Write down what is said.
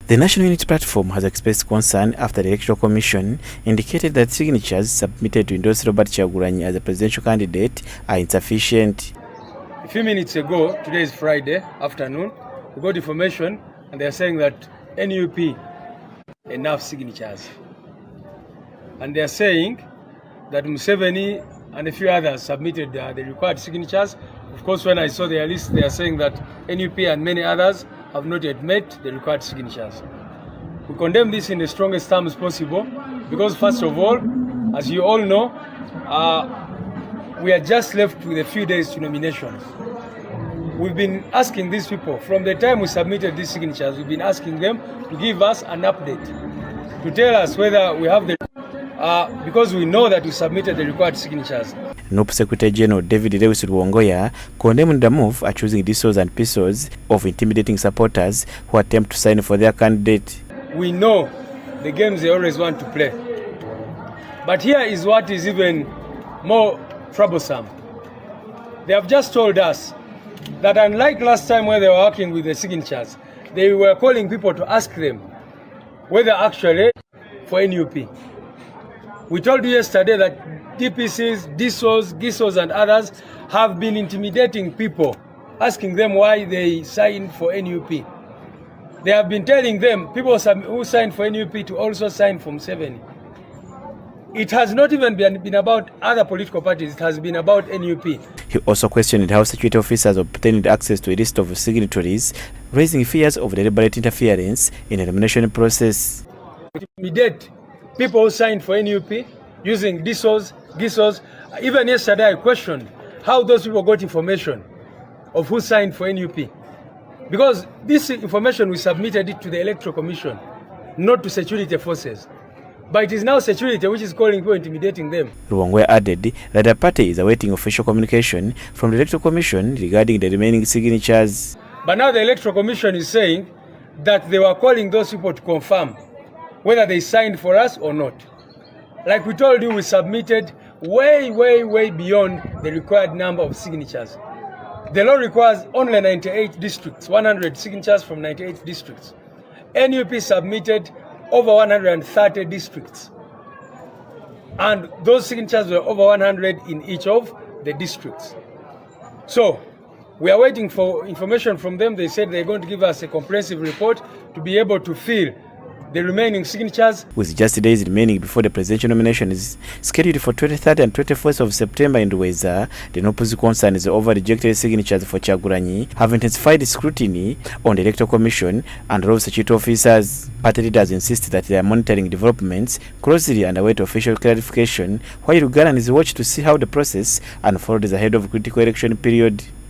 The National Unity Platform has expressed concern after the Electoral Commission indicated that signatures submitted to endorse Robert Kyagulanyi as a presidential candidate are insufficient. A few minutes ago, today is Friday afternoon, we got information and they are saying that NUP enough signatures. And they are saying that Museveni and a few others submitted the required signatures. Of course, when I saw their list, they are saying that NUP and many others have not yet met the required signatures. We condemn this in the strongest terms possible because, first of all, as you all know, we are just left with a few days to nominations. We've been asking these people, from the time we submitted these signatures, we've been asking them to give us an update, to tell us whether we have the because we know that we submitted the required signatures. NUP Secretary General David Lewis Luongoya condemned the move at choosing DSOs and PSOs of intimidating supporters who attempt to sign for their candidate. We know the games they always want to play. But here is what is even more troublesome. They have just told us that unlike last time when they were working with the signatures, they were calling people to ask them whether actually for NUP. We told you yesterday that DPCs, DSOs, GISOs and others have been intimidating people, asking them why they signed for NUP. They have been telling them, people who signed for NUP, to also sign for Museveni. It has not even been about other political parties, it has been about NUP. He also questioned how security officers obtained access to a list of signatories, raising fears of deliberate interference in the nomination process. Intimidate people who signed for NUP using DSOs, GISOs. Even yesterday I questioned how those people got information of who signed for NUP. Because this information, we submitted it to the Electoral Commission, not to security forces. But it is now security which is calling people, intimidating them. Luongoya added that the party is awaiting official communication from the Electoral Commission regarding the remaining signatures. But now the Electoral Commission is saying that they were calling those people to confirm whether they signed for us or not. Like we told you, we submitted way beyond the required number of signatures. The law requires only 98 districts, 100 signatures from 98 districts. NUP submitted over 130 districts. And those signatures were over 100 in each of the districts. So we are waiting for information from them. They said they're going to give us a comprehensive report to be able to fill the remaining signatures. With just days remaining before the presidential nomination is scheduled for 23rd and 24th of September in Rweza, the NUP's concerns over rejected signatures for Kyagulanyi have intensified scrutiny on the Electoral Commission and role of security officers. Party leaders insist that they are monitoring developments closely and await official clarification, while Ugandans watch to see how the process unfolds ahead of critical election period.